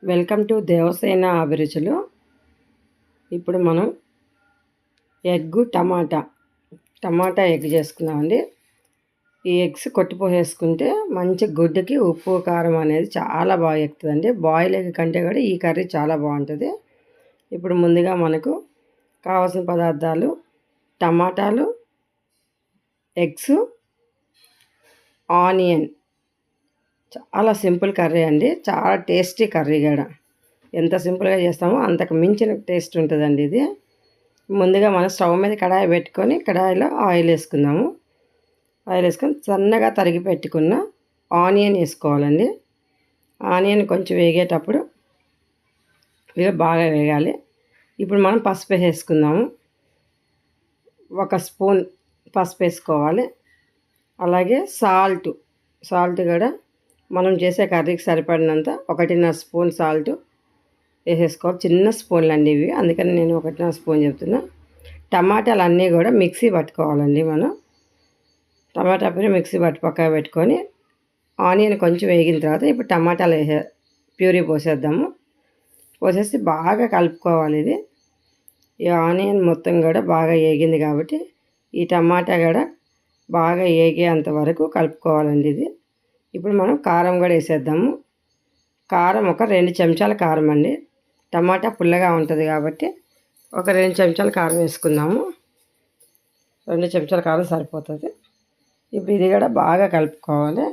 Welcome to Devasena అభిరుచులు. ఇప్పుడు మనం టమాటా ఎగ్ చేసుకుందామండి. ఈ ఎగ్స్ కొట్టిపోసేసుకుంటే మంచి గుడ్డుకి ఉప్పు కారం అనేది చాలా బాగా ఎక్కుతుందండి. బాయిల్ ఎగ్ కంటే కూడా ఈ కర్రీ చాలా బాగుంటుంది. ఇప్పుడు ముందుగా మనకు కావాల్సిన పదార్థాలు టమాటాలు, ఎగ్స్, ఆనియన్. చాలా సింపుల్ కర్రీ అండి, చాలా టేస్టీ కర్రీ కూడా. ఎంత సింపుల్గా చేస్తామో అంతకు మించిన టేస్ట్ ఉంటుందండి ఇది. ముందుగా మనం స్టవ్ మీద కడాయి పెట్టుకొని కడాయిలో ఆయిల్ వేసుకుందాము. ఆయిల్ వేసుకొని సన్నగా తరిగి పెట్టుకున్న ఆనియన్ వేసుకోవాలండి. ఆనియన్ కొంచెం వేగేటప్పుడు ఇక బాగా వేగాలి. ఇప్పుడు మనం పసుపు వేసుకుందాము. 1 స్పూన్ పసుపు వేసుకోవాలి. అలాగే సాల్ట్ కూడా మనం చేసే కర్రీకి సరిపడినంత 1.5 స్పూన్ సాల్ట్ వేసేసుకోవాలి. చిన్న స్పూన్లు అండి ఇవి, అందుకని నేను 1.5 స్పూన్ చెప్తున్నా. టమాటాలు అన్నీ కూడా మిక్సీ పట్టుకోవాలండి. మనం టమాటా మిక్సీ పక్కన పెట్టుకొని ఆనియన్ కొంచెం వేగిన తర్వాత ఇప్పుడు టమాటాలు ప్యూరీ పోసేద్దాము. పోసేసి బాగా కలుపుకోవాలి. ఈ ఆనియన్ మొత్తం కూడా బాగా వేగింది కాబట్టి ఈ టమాటా కూడా బాగా వేగేంత వరకు కలుపుకోవాలండి. ఇప్పుడు మనం కారం కూడా వేసేద్దాము. కారం ఒక 2 చెంచాల కారం అండి. టమాటా పుల్లగా ఉంటుంది కాబట్టి ఒక 2 చెంచాల కారం వేసుకుందాము. 2 చెంచాల కారం సరిపోతుంది. ఇప్పుడు ఇది కూడా బాగా కలుపుకోవాలి.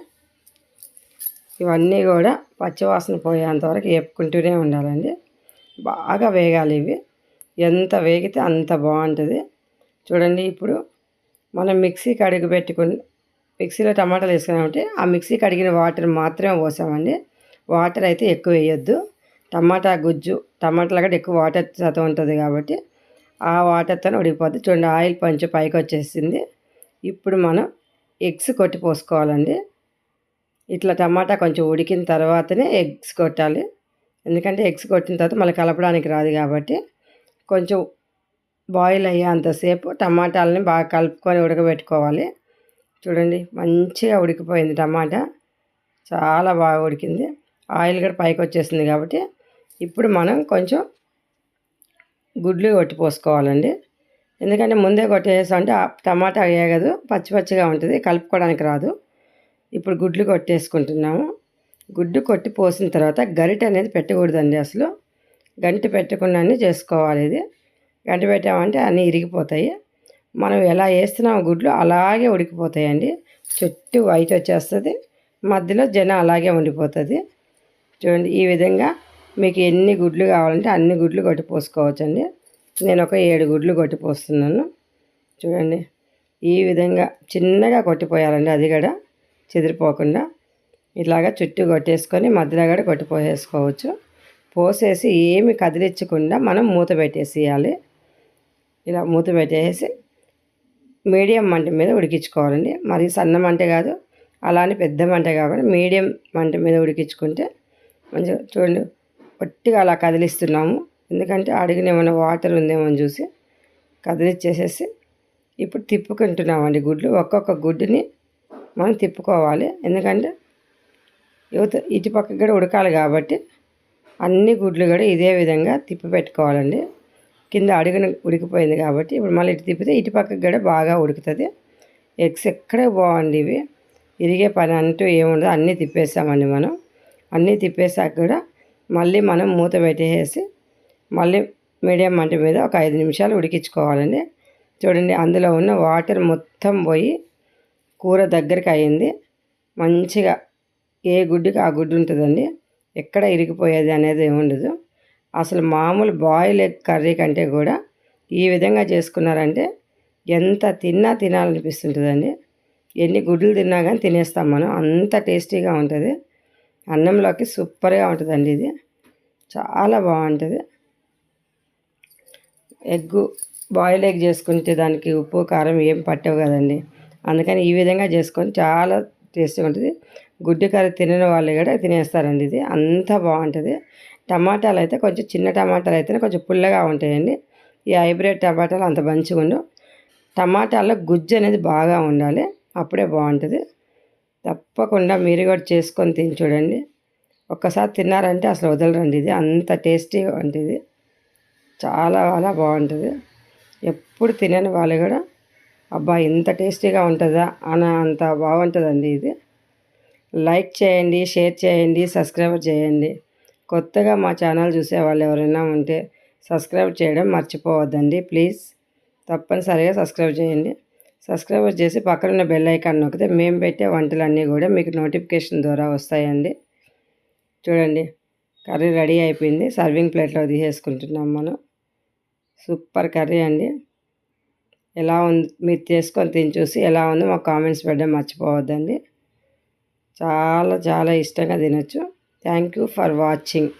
ఇవన్నీ కూడా పచ్చివాసన పోయేంత వరకు వేపుకుంటూనే ఉండాలండి. బాగా వేగాలి ఇవి. ఎంత వేగితే అంత బాగుంటుంది. చూడండి, ఇప్పుడు మనం మిక్సీలో టమాటాలు వేసుకున్నామంటే ఆ మిక్సీ కడిగిన వాటర్ మాత్రమే పోసామండి. వాటర్ అయితే ఎక్కువ వేయొద్దు. టమాటాలు కూడా ఎక్కువ వాటర్ శాతం ఉంటుంది కాబట్టి ఆ వాటర్తో ఉడికిపోద్ది. చూడండి, ఆయిల్ కొంచెం పైకి వచ్చేసింది. ఇప్పుడు మనం ఎగ్స్ కొట్టి పోసుకోవాలండి. ఇట్లా టమాటా కొంచెం ఉడికిన తర్వాతనే ఎగ్స్ కొట్టాలి. ఎందుకంటే ఎగ్స్ కొట్టిన తర్వాత మళ్ళీ కలపడానికి రాదు కాబట్టి కొంచెం బాయిల్ అయ్యేంతసేపు టమాటాలని బాగా కలుపుకొని ఉడకబెట్టుకోవాలి. చూడండి, మంచిగా ఉడికిపోయింది. టమాటా చాలా బాగా ఉడికింది. ఆయిల్ కూడా పైకి వచ్చేసింది కాబట్టి ఇప్పుడు మనం కొంచెం గుడ్లు కొట్టి పోసుకోవాలండి. ఎందుకంటే ముందే కొట్టేసామంటే టమాటా వేగదు, పచ్చిగా ఉంటుంది, కలుపుకోవడానికి రాదు. ఇప్పుడు గుడ్లు కొట్టేసుకుంటున్నాము. గుడ్డు కొట్టి పోసిన తర్వాత గరిటె అనేది పెట్టకూడదండి. అసలు గంటి పెట్టకుండా చేసుకోవాలి. గంటి పెట్టామంటే అన్నీ ఇరిగిపోతాయి. మనం ఎలా వేస్తున్నాము గుడ్లు అలాగే ఉడికిపోతాయండి. చుట్టూ వైట్ వచ్చేస్తుంది, మధ్యలో అలాగే ఉండిపోతుంది. చూడండి, ఈ విధంగా మీకు ఎన్ని గుడ్లు కావాలంటే అన్ని గుడ్లు కొట్టి పోసుకోవచ్చండి. నేను ఒక 7 గుడ్లు కొట్టి పోస్తున్నాను. చూడండి, ఈ విధంగా చిన్నగా కొట్టిపోయాలండి. అది కూడా చెదిరిపోకుండా ఇట్లాగా చుట్టూ కొట్టేసుకొని మధ్యలో కూడా కొట్టిపోసేసుకోవచ్చు. పోసేసి ఏమి కదిలించకుండా మనం మూత పెట్టేసేయాలి. ఇలా మూత పెట్టేసి మీడియం మంట మీద ఉడికించుకోవాలండి. మరి సన్న మంట కాదు, అలానే పెద్ద మంట కాకుండా మీడియం మంట మీద ఉడికించుకుంటే మంచిగా. చూడండి, పొట్టిగా అలా కదిలిస్తున్నాము, ఎందుకంటే అడుగున ఏమైనా వాటర్ ఉందేమో అని చూసి కదిలిచ్చేసేసి ఇప్పుడు తిప్పుకుంటున్నామండి. గుడ్లు ఒక్కొక్క గుడ్డుని మనం తిప్పుకోవాలి. ఎందుకంటే ఇటు పక్కకి కూడా ఉడకాలి కాబట్టి అన్ని గుడ్లు కూడా ఇదే విధంగా తిప్పి పెట్టుకోవాలండి. కింద అడుగున ఉడికిపోయింది కాబట్టి ఇప్పుడు మళ్ళీ ఇటు తిప్పితే ఇటు పక్కకి కూడా బాగా ఉడుకుతుంది. ఎగ్స్ ఎక్కడే బాగుంది. ఇవి ఇరిగే పని అంటూ ఏముండదు. అన్నీ తిప్పేసామండి. మనం అన్నీ తిప్పేసాక కూడా మళ్ళీ మనం మూత పెట్టేసి మళ్ళీ మీడియం మంట మీద ఒక 5 నిమిషాలు ఉడికించుకోవాలండి. చూడండి, అందులో ఉన్న వాటర్ మొత్తం పోయి కూర దగ్గరికి అయ్యింది. మంచిగా ఏ గుడ్డుకి ఆ గుడ్డు ఉంటుందండి. ఎక్కడ ఇరిగిపోయేది అనేది ఏముండదు. అసలు మామూలు బాయిల్ ఎగ్ కర్రీ కంటే కూడా ఈ విధంగా చేసుకున్నారంటే ఎంత తినాలనిపిస్తుంటుందండి. ఎన్ని గుడ్లు తిన్నా కానీ తినేస్తాం మనం, అంత టేస్టీగా ఉంటుంది. అన్నంలోకి సూపర్గా ఉంటుందండి. ఇది చాలా బాగుంటుంది. బాయిల్ ఎగ్ చేసుకుంటే దానికి ఉప్పు కారం ఏం పట్టవు కదండి. అందుకని ఈ విధంగా చేసుకొని చాలా టేస్టీగా ఉంటుంది. గుడ్డు కర్రీ తినని వాళ్ళు కూడా తినేస్తారండి. ఇది అంత బాగుంటుంది. టమాటాలు అయితే కొంచెం చిన్న టమాటాలు అయితేనే కొంచెం పుల్లగా ఉంటాయండి. ఈ హైబ్రిడ్ టమాటాలు అంత మంచిగా ఉండవు. టమాటాల్లో గుజ్జు అనేది బాగా ఉండాలి, అప్పుడే బాగుంటుంది. తప్పకుండా మీరు కూడా చేసుకొని తిని చూడండి. ఒక్కసారి తిన్నారంటే అసలు వదలరండి. ఇది అంత టేస్టీగా ఉంటుంది, చాలా చాలా బాగుంటుంది. ఎప్పుడు తినని వాళ్ళు కూడా అబ్బా ఇంత టేస్టీగా ఉంటుందా అని అంత బాగుంటుందండి ఇది. లైక్ చేయండి, షేర్ చేయండి, సబ్స్క్రైబ్ చేయండి. కొత్తగా మా ఛానల్ చూసే వాళ్ళు ఎవరైనా ఉంటే సబ్స్క్రైబ్ చేయడం మర్చిపోవద్దండి ప్లీజ్. తప్పనిసరిగా సబ్స్క్రైబ్ చేయండి. సబ్స్క్రైబ్ చేసి పక్కనున్న బెల్ ఐకాన్ నొక్కితే మేము పెట్టే వంటలన్నీ కూడా మీకు నోటిఫికేషన్ ద్వారా వస్తాయండి. చూడండి కర్రీ రెడీ అయిపోయింది. సర్వింగ్ ప్లేట్లో తీసేసుకుంటున్నాం మనం. సూపర్ కర్రీ అండి. ఎలా ఉంది మీరు చేసుకొని తిని చూసి ఎలా ఉందో మాకు కామెంట్స్ పెట్టడం మర్చిపోవద్దండి. చాలా చాలా ఇష్టంగా తినొచ్చు. Thank you for watching.